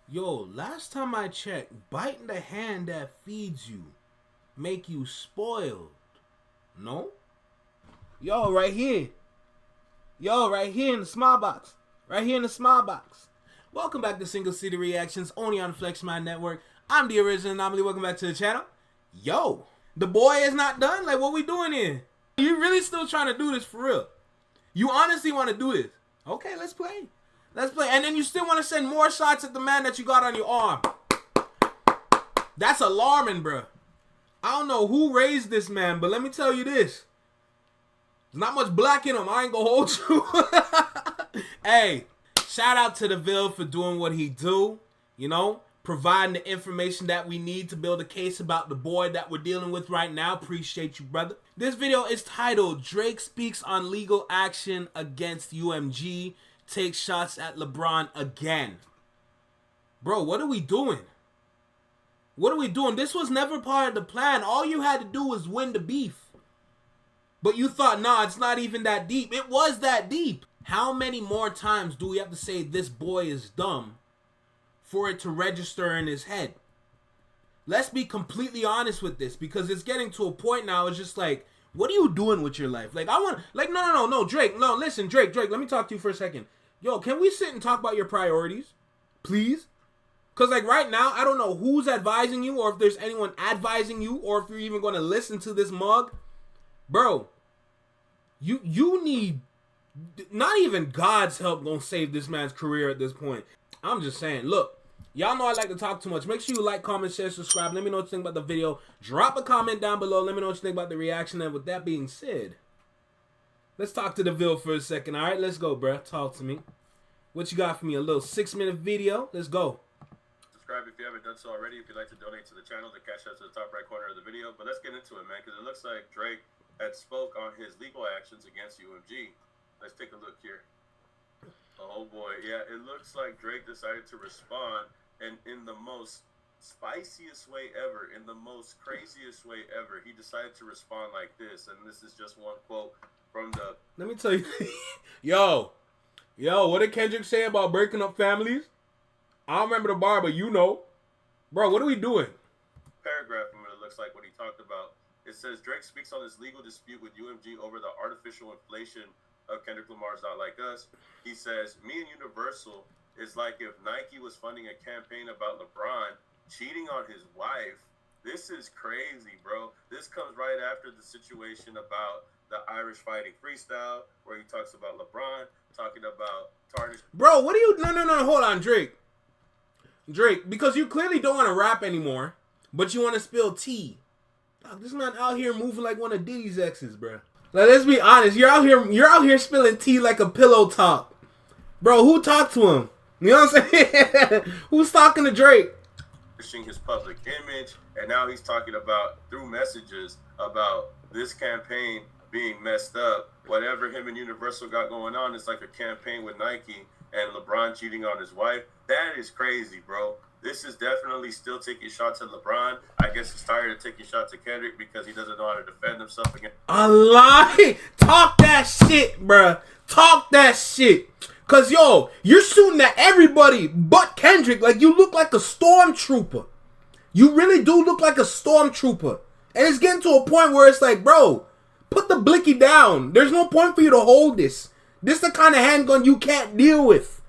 Yo, last time I checked, biting the hand that feeds you make you spoiled. No? Yo, right here. Yo, right here in the small box. Right here in the small box. Welcome back to Single City Reactions, only on Flex My Network. I'm the original anomaly. Welcome back to the channel. Yo, the boy is not done? Like, what we doing here? You really still trying to do this for real? You honestly want to do this? Okay, let's play. Let's play. And then you still want to send more shots at the man that you got on your arm. That's alarming, bro. I don't know who raised this man, but let me tell you this. There's not much black in him. I ain't gonna hold you. Hey, shout out to the Ville for doing what he do. You know, providing the information that we need to build a case about the boy that we're dealing with right now. Appreciate you, brother. This video is titled, Drake Speaks on Legal Action Against UMG. Takes shots at LeBron again. Bro, what are we doing? What are we doing? This was never part of the plan. All you had to do was win the beef. But you thought, nah, it's not even that deep. It was that deep. How many more times do we have to say this boy is dumb for it to register in his head? Let's be completely honest with this, because it's getting to a point now. It's just like, what are you doing with your life? Like, I want, like, no, Drake, no, listen, Drake, let me talk to you for a second. Yo, can we sit and talk about your priorities? Please? Because, like, right now, I don't know who's advising you, or if there's anyone advising you, or if you're even going to listen to this mug. Bro, you need, not even God's help gonna save this man's career at this point. I'm just saying, look, y'all know I like to talk too much. Make sure you like, comment, share, subscribe. Let me know what you think about the video. Drop a comment down below. Let me know what you think about the reaction. And with that being said, let's talk to the Ville for a second. All right, let's go, bruh. Talk to me. What you got for me? A little 6-minute video. Let's go. Subscribe if you haven't done so already. If you'd like to donate to the channel, the cash out to the top right corner of the video. But let's get into it, man, because it looks like Drake had spoke on his legal actions against UMG. Let's take a look here. Oh boy, yeah, it looks like Drake decided to respond, and in the most spiciest way ever, in the most craziest way ever, he decided to respond like this. And this is just one quote from the... Let me tell you. Yo, what did Kendrick say about breaking up families? I don't remember the bar, but you know. Bro, what are we doing? Paragraph from it looks like what he talked about. It says, Drake speaks on this legal dispute with UMG over the artificial inflation of Kendrick Lamar's Not Like Us. He says, me and Universal is like if Nike was funding a campaign about LeBron cheating on his wife. This is crazy, bro. This comes right after the situation about the Irish fighting freestyle, where he talks about LeBron, talking about tarnish. Bro, what are you... No, hold on, Drake, because you clearly don't want to rap anymore, but you want to spill tea. Dog, this man out here moving like one of Diddy's exes, bro. Like, let's be honest. You're out here spilling tea like a pillow talk. Bro, who talked to him? You know what I'm saying? Who's talking to Drake? His public image, and now he's talking about, through messages, about this campaign being messed up. Whatever him and Universal got going on, it's like a campaign with Nike and LeBron cheating on his wife. That is crazy, bro. This is definitely still taking shots at LeBron. I guess he's tired of taking shots at Kendrick because he doesn't know how to defend himself against... A lie? Talk that shit, bruh. Talk that shit. Cause, yo, you're shooting at everybody but Kendrick like you look like a stormtrooper. You really do look like a stormtrooper. And it's getting to a point where it's like, bro, put the blicky down. There's no point for you to hold this. This is the kind of handgun you can't deal with.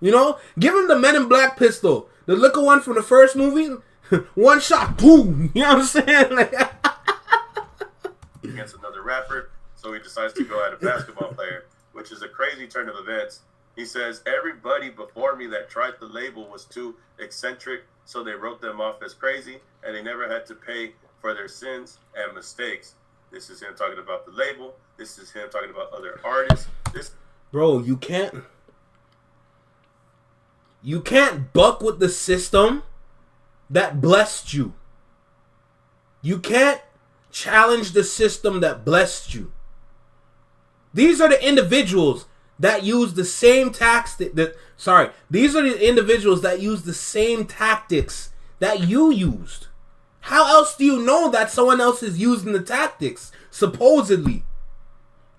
You know? Give him the Men in Black pistol. The liquor one from the first movie. One shot, boom. You know what I'm saying? Like, against another rapper. So he decides to go at a basketball player, which is a crazy turn of events. He says, everybody before me that tried the label was too eccentric, so they wrote them off as crazy, and they never had to pay for their sins and mistakes. This is him talking about the label. This is him talking about other artists. Bro, you can't buck with the system that blessed you. You can't challenge the system that blessed you. These are the individuals that use the same these are the individuals that use the same tactics that you used. How else do you know that someone else is using the tactics? Supposedly.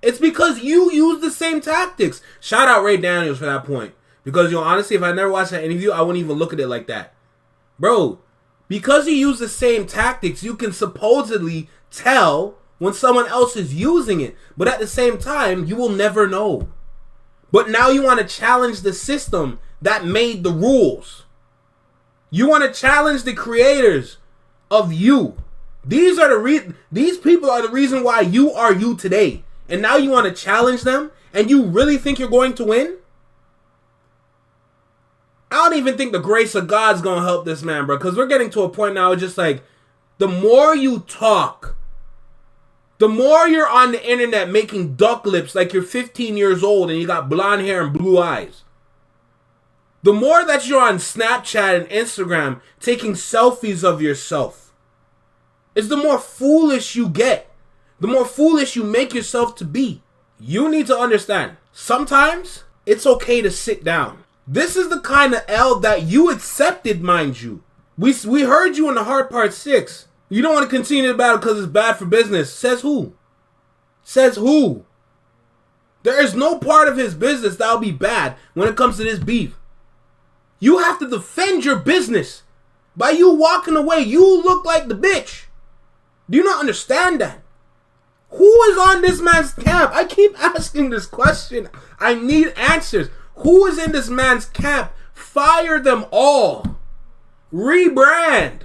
It's because you use the same tactics. Shout out Ray Daniels for that point. Because, honestly, if I never watched that interview, I wouldn't even look at it like that. Bro, because you use the same tactics, you can supposedly tell when someone else is using it. But at the same time, you will never know. But now you want to challenge the system that made the rules. You want to challenge the creators of you. These people are the reason why you are you today. And now you want to challenge them? And you really think you're going to win? I don't even think the grace of God's going to help this man, bro. Because we're getting to a point now, it's just like, the more you talk, the more you're on the internet making duck lips like you're 15 years old and you got blonde hair and blue eyes. The more that you're on Snapchat and Instagram taking selfies of yourself, is the more foolish you get. The more foolish you make yourself to be. You need to understand, sometimes it's okay to sit down. This is the kind of L that you accepted, mind you. We heard you in the hard part 6. You don't want to continue the battle because it's bad for business. Says who? Says who? There is no part of his business that will be bad when it comes to this beef. You have to defend your business. By you walking away, you look like the bitch. Do you not understand that? Who is on this man's camp? I keep asking this question. I need answers. Who is in this man's camp? Fire them all. Rebrand.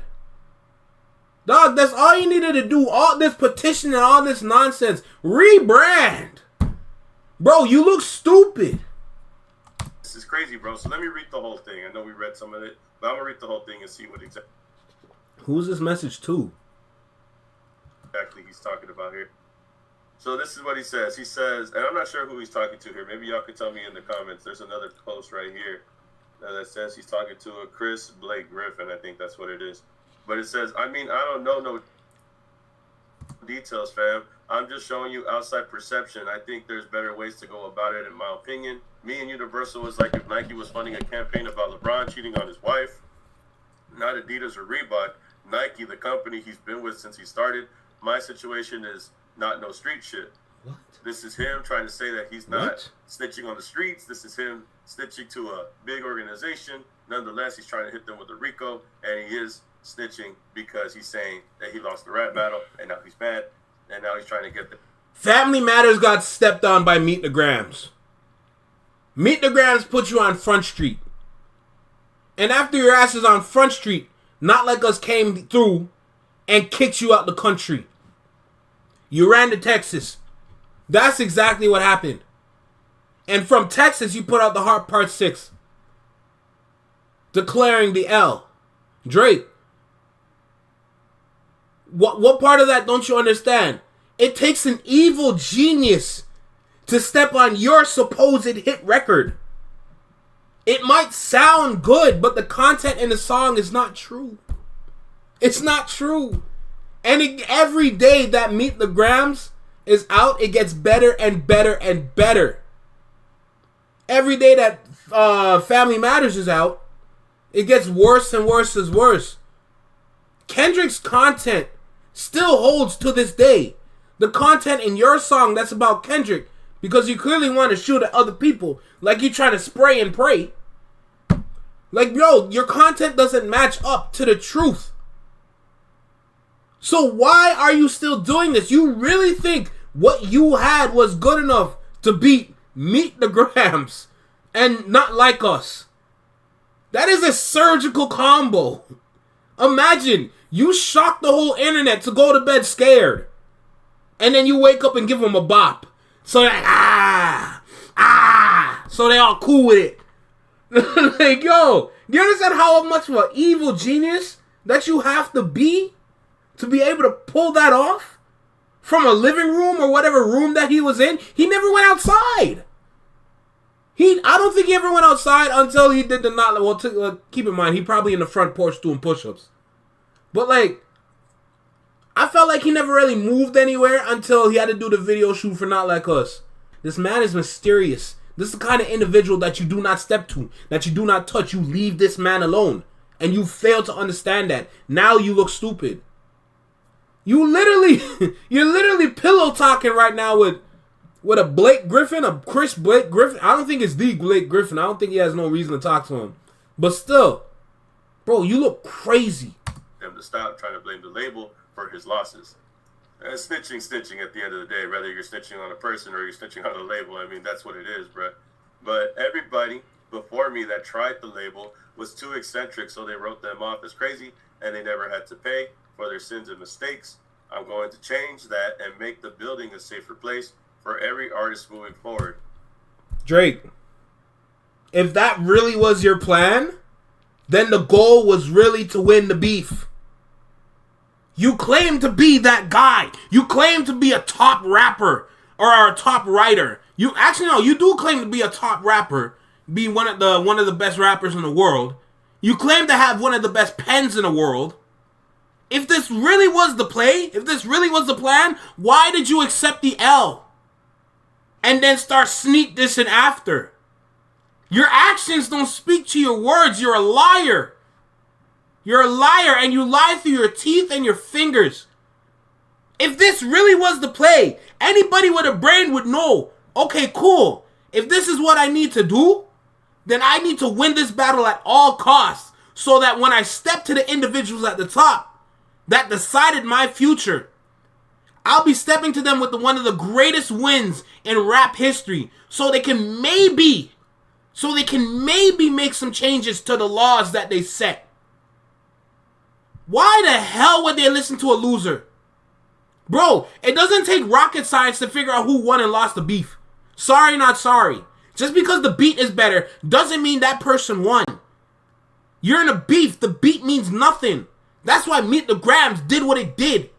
Dog, that's all you needed to do. All this petition and all this nonsense. Rebrand. Bro, you look stupid. This is crazy, bro. So let me read the whole thing. I know we read some of it, but I'm going to read the whole thing and see what exactly Who's this message to? He's talking about here. So this is what he says. He says, and I'm not sure who he's talking to here. Maybe y'all could tell me in the comments. There's another post right here that says he's talking to a Chris Blake Griffin. I think that's what it is. But it says, I mean, I don't know no details, fam. I'm just showing you outside perception. I think there's better ways to go about it, in my opinion. Me and Universal was like if Nike was funding a campaign about LeBron cheating on his wife. Not Adidas or Reebok. Nike, the company he's been with since he started. My situation is not no street shit. What? This is him trying to say that he's not snitching on the streets. This is him snitching to a big organization. Nonetheless, he's trying to hit them with a RICO, and he is snitching because he's saying that he lost the rap battle, and now he's mad, and now he's trying to get the... Family Matters got stepped on by Meet the Grams. Meet the Grams put you on Front Street. And after your ass is on Front Street, Not Like Us came through and kicked you out the country. You ran to Texas. That's exactly what happened. And from Texas, you put out the Hard Part 6. Declaring the L. Drake. What part of that don't you understand? It takes an evil genius to step on your supposed hit record. It might sound good, but the content in the song is not true. It's not true. And every day that Meet the Grams is out, it gets better and better and better. Every day that Family Matters is out, it gets worse and worse and worse. Kendrick's content still holds to this day. The content in your song that's about Kendrick, because you clearly want to shoot at other people, like you're trying to spray and pray. Like, yo, your content doesn't match up to the truth. So why are you still doing this? You really think what you had was good enough to beat Meet the Grams and Not Like Us? That is a surgical combo. Imagine you shock the whole internet to go to bed scared, and then you wake up and give them a bop. So they're like, so they all cool with it. Like, yo, do you understand how much of an evil genius that you have to be able to pull that off? From a living room or whatever room that he was in, he never went outside. I don't think he ever went outside until he did the not. Well, keep in mind, he probably in the front porch doing push-ups. But like, I felt like he never really moved anywhere until he had to do the video shoot for Not Like Us. This man is mysterious. This is the kind of individual that you do not step to, that you do not touch. You leave this man alone, and you fail to understand that. Now you look stupid. You're literally pillow talking right now with With a Blake Griffin, a Chris Blake Griffin. I don't think it's the Blake Griffin. I don't think he has no reason to talk to him. But still, bro, you look crazy. Him to stop trying to blame the label for his losses. And snitching at the end of the day, whether you're snitching on a person or you're snitching on a label, I mean, that's what it is, bro. But everybody before me that tried the label was too eccentric, so they wrote them off as crazy, and they never had to pay for their sins and mistakes. I'm going to change that and make the building a safer place for every artist moving forward. Drake, if that really was your plan, then the goal was really to win the beef. You claim to be that guy. You claim to be a top rapper or a top writer. You actually no, you do claim to be a top rapper, be one of the best rappers in the world. You claim to have one of the best pens in the world. If this really was the play, if this really was the plan, why did you accept the L? And then start sneak dissing after? Your actions don't speak to your words. You're a liar. You're a liar, and you lie through your teeth and your fingers. If this really was the play, anybody with a brain would know, okay, cool. If this is what I need to do, then I need to win this battle at all costs, so that when I step to the individuals at the top that decided my future, I'll be stepping to them with one of the greatest wins in rap history, so they can maybe make some changes to the laws that they set. Why the hell would they listen to a loser? Bro, it doesn't take rocket science to figure out who won and lost the beef. Sorry, not sorry. Just because the beat is better doesn't mean that person won. You're in a beef. The beat means nothing. That's why Meet the Grams did what it did.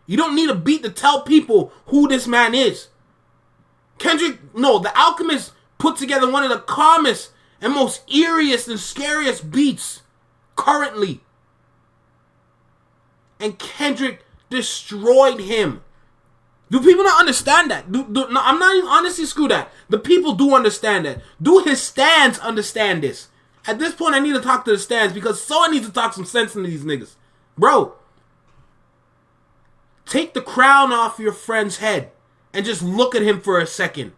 You don't need a beat to tell people who this man is. The Alchemist put together one of the calmest and most eeriest and scariest beats currently. And Kendrick destroyed him. Do people not understand that? No, I'm not even, honestly, screw that. The people do understand that. Do his stands understand this? At this point, I need to talk to the stands because someone needs to talk some sense into these niggas. Bro, take the crown off your friend's head and just look at him for a second.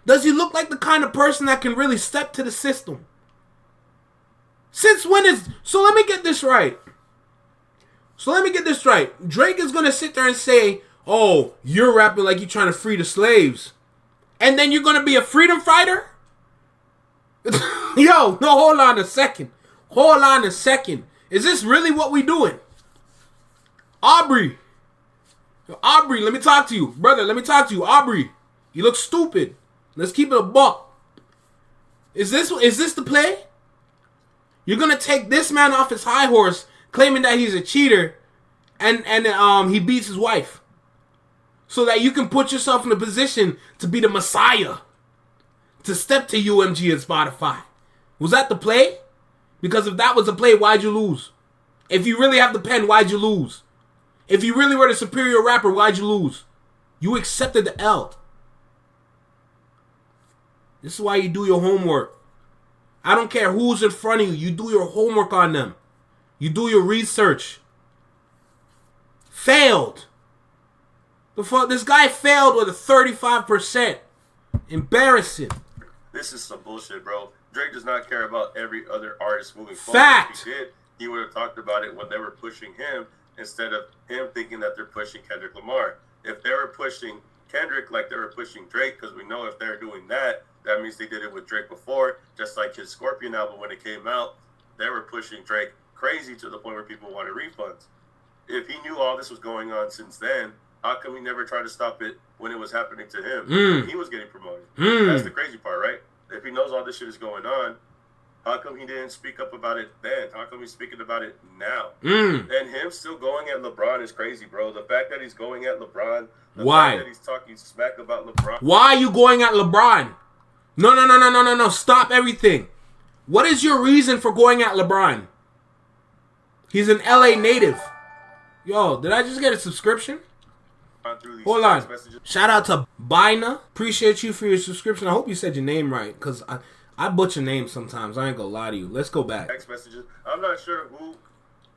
Does he look like the kind of person that can really step to the system? Since when is... So let me get this right. Drake is going to sit there and say, oh, you're rapping like you're trying to free the slaves. And then you're going to be a freedom fighter? Yo, no, hold on a second. Is this really what we doing? Aubrey, let me talk to you. Brother, let me talk to you. Aubrey, you look stupid. Let's keep it a buck. Is this the play? You're going to take this man off his high horse claiming that he's a cheater and he beats his wife so that you can put yourself in a position to be the Messiah, to step to UMG and Spotify. Was that the play? Because if that was the play, why'd you lose? If you really have the pen, why'd you lose? If you really were the superior rapper, why'd you lose? You accepted the L. This is why you do your homework. I don't care who's in front of you. You do your homework on them. You do your research. Failed. The fuck? This guy failed with a 35%. Embarrassing. This is some bullshit, bro. Drake does not care about every other artist moving forward. Fact. If he did, he would have talked about it when they were pushing him instead of him thinking that they're pushing Kendrick Lamar. If they were pushing Kendrick like they were pushing Drake, because we know if they're doing that, that means they did it with Drake before. Just like his Scorpion album when it came out, they were pushing Drake crazy to the point where people wanted refunds. If he knew all this was going on since then, how come he never tried to stop it when it was happening to him? He was getting promoted. That's the crazy part, right? If he knows all this shit is going on, how come he didn't speak up about it then? How come he's speaking about it now? And him still going at LeBron is crazy, bro. The fact that he's going at LeBron, the fact that he's talking smack about LeBron. Why are you going at LeBron? No. Stop everything. What is your reason for going at LeBron? He's an LA native. Yo, did I just get a subscription? Hold on. Shout out to Bina. Appreciate you for your subscription. I hope you said your name right, because I butcher names sometimes. I ain't gonna lie to you. Let's go back. Text messages. I'm not sure who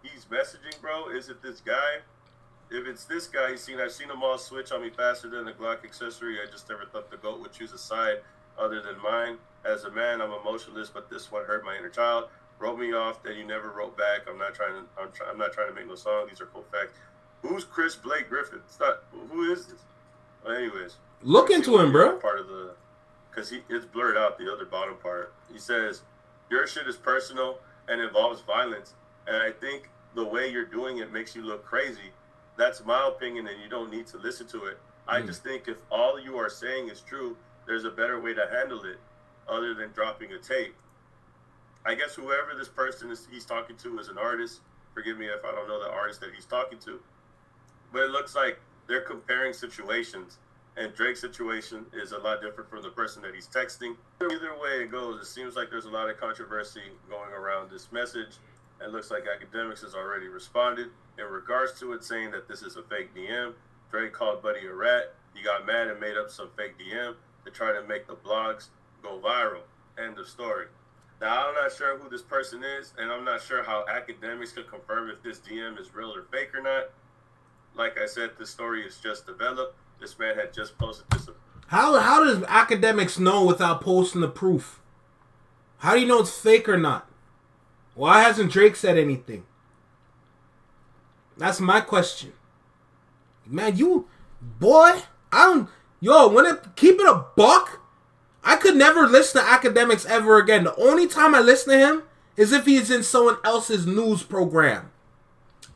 he's messaging, bro. Is it this guy? if it's this guy, I've seen them all switch on me faster than a Glock accessory. I just never thought the GOAT would choose a side other than mine. As a man, I'm emotionless, but this one hurt my inner child. Wrote me off, then you never wrote back. I'm not trying to make no song. These are cool facts. Who's Chris Blake Griffin? It's not. Who is this? Well, anyways, look into him, bro. Part of the, because it's blurred out the other bottom part. He says your shit is personal and involves violence, and I think the way you're doing it makes you look crazy. That's my opinion, and you don't need to listen to it. I just think if all you are saying is true, there's a better way to handle it other than dropping a tape. I guess whoever this person is he's talking to is an artist. Forgive me if I don't know the artist that he's talking to. But it looks like they're comparing situations, and Drake's situation is a lot different from the person that he's texting. Either way it goes, it seems like there's a lot of controversy going around this message. It looks like Academics has already responded in regards to it, saying that this is a fake DM. Drake called Buddy a rat. He got mad and made up some fake DM to try to make the blogs go viral. End of story. Now, I'm not sure who this person is, and I'm not sure how Academics could confirm if this DM is real or fake or not. Like I said, this story is just developed. This man had just posted this. How does Academics know without posting the proof? How do you know it's fake or not? Why hasn't Drake said anything? That's my question. Man, keep it a buck. I could never listen to Academics ever again. The only time I listen to him is if he's in someone else's news program.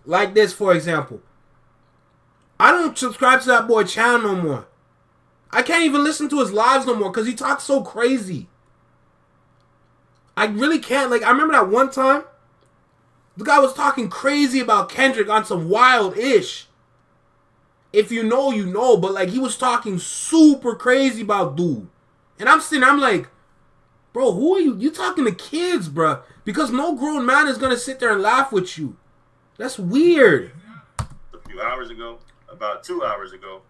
Like this, for example. I don't subscribe to that boy channel no more. I can't even listen to his lives no more because he talks so crazy. I really can't. Like, I remember that one time, the guy was talking crazy about Kendrick on some wild-ish. If you know, you know. But, like, he was talking super crazy about dude. And I'm like, bro, who are you? You talking to kids, bro. Because no grown man is going to sit there and laugh with you. That's weird. A few hours ago, about 2 hours ago.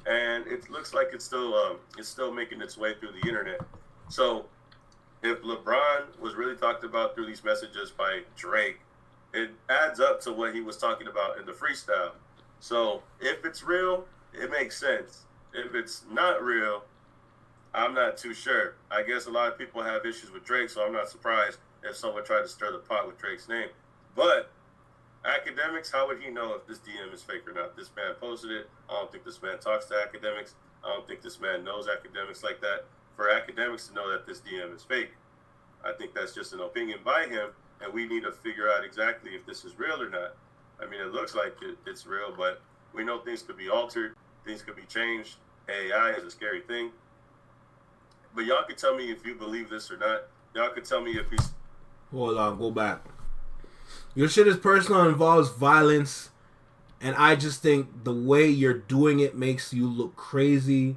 And it looks like it's still making its way through the internet. So, if LeBron was really talked about through these messages by Drake, it adds up to what he was talking about in the freestyle. So if it's real, it makes sense. If it's not real, I'm not too sure. I guess a lot of people have issues with Drake, so I'm not surprised if someone tried to stir the pot with Drake's name. But Academics, how would he know if this DM is fake or not? This man posted it. I don't think this man talks to Academics. I don't think this man knows Academics like that. For Academics to know that this DM is fake, I think that's just an opinion by him, and we need to figure out exactly if this is real or not. I mean, it looks like it's real, but we know things could be altered, things could be changed. AI is a scary thing. But y'all can tell me if you believe this or not. Y'all can tell me if he's... Hold on, go back. Your shit is personal and involves violence, and I just think the way you're doing it makes you look crazy.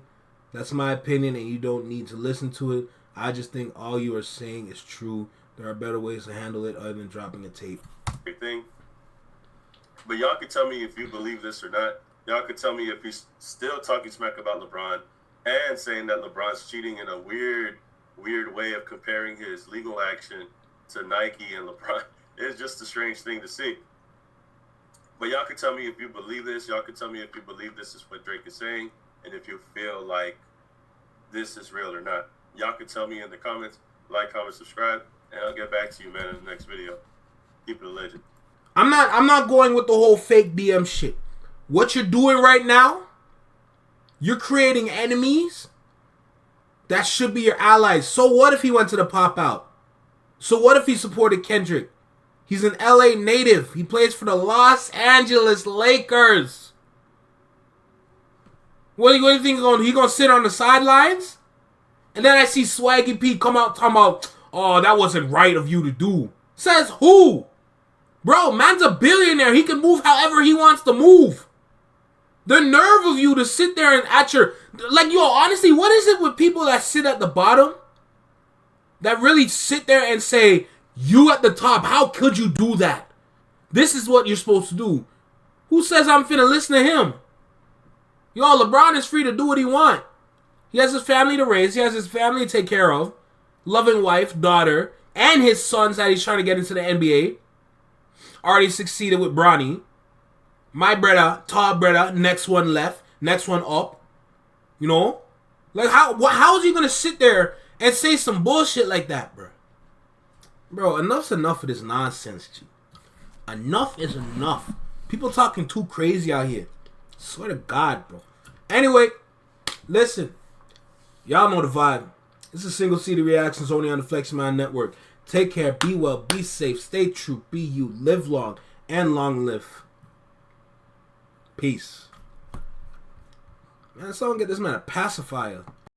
That's my opinion, and you don't need to listen to it. I just think all you are saying is true. There are better ways to handle it other than dropping a tape. Thing. But y'all can tell me if you believe this or not. Y'all can tell me if he's still talking smack about LeBron and saying that LeBron's cheating in a weird way of comparing his legal action to Nike and LeBron. It's just a strange thing to see. But y'all can tell me if you believe this. Y'all can tell me if you believe this is what Drake is saying, and if you feel like this is real or not. Y'all can tell me in the comments. Like, comment, subscribe, and I'll get back to you, man, in the next video. Keep it a legend. I'm not going with the whole fake DM shit. What you're doing right now, you're creating enemies that should be your allies. So what if he went to the pop out? So what if he supported Kendrick? He's an LA native. He plays for the Los Angeles Lakers. What do you think he gonna sit on the sidelines? And then I see Swaggy P come out talking about, oh, that wasn't right of you to do. Says who? Bro, man's a billionaire. He can move however he wants to move. The nerve of you to sit there and at your... Like, yo, honestly, what is it with people that sit at the bottom? That really sit there and say, you at the top, how could you do that? This is what you're supposed to do. Who says I'm finna listen to him? Yo, LeBron is free to do what he want. He has his family to raise. He has his family to take care of. Loving wife, daughter, and his sons that he's trying to get into the NBA. Already succeeded with Bronny. My brother, tall brother, next one left, next one up. You know? Like, how is he gonna sit there and say some bullshit like that, bro? Bro, enough's enough of this nonsense, G. Enough is enough. People talking too crazy out here. Swear to God, bro. Anyway, listen. Y'all know the vibe. This is Single City Reactions only on the FlexiMind Network. Take care, be well, be safe, stay true, be you, live long, and long live. Peace. Man, someone get this man a pacifier.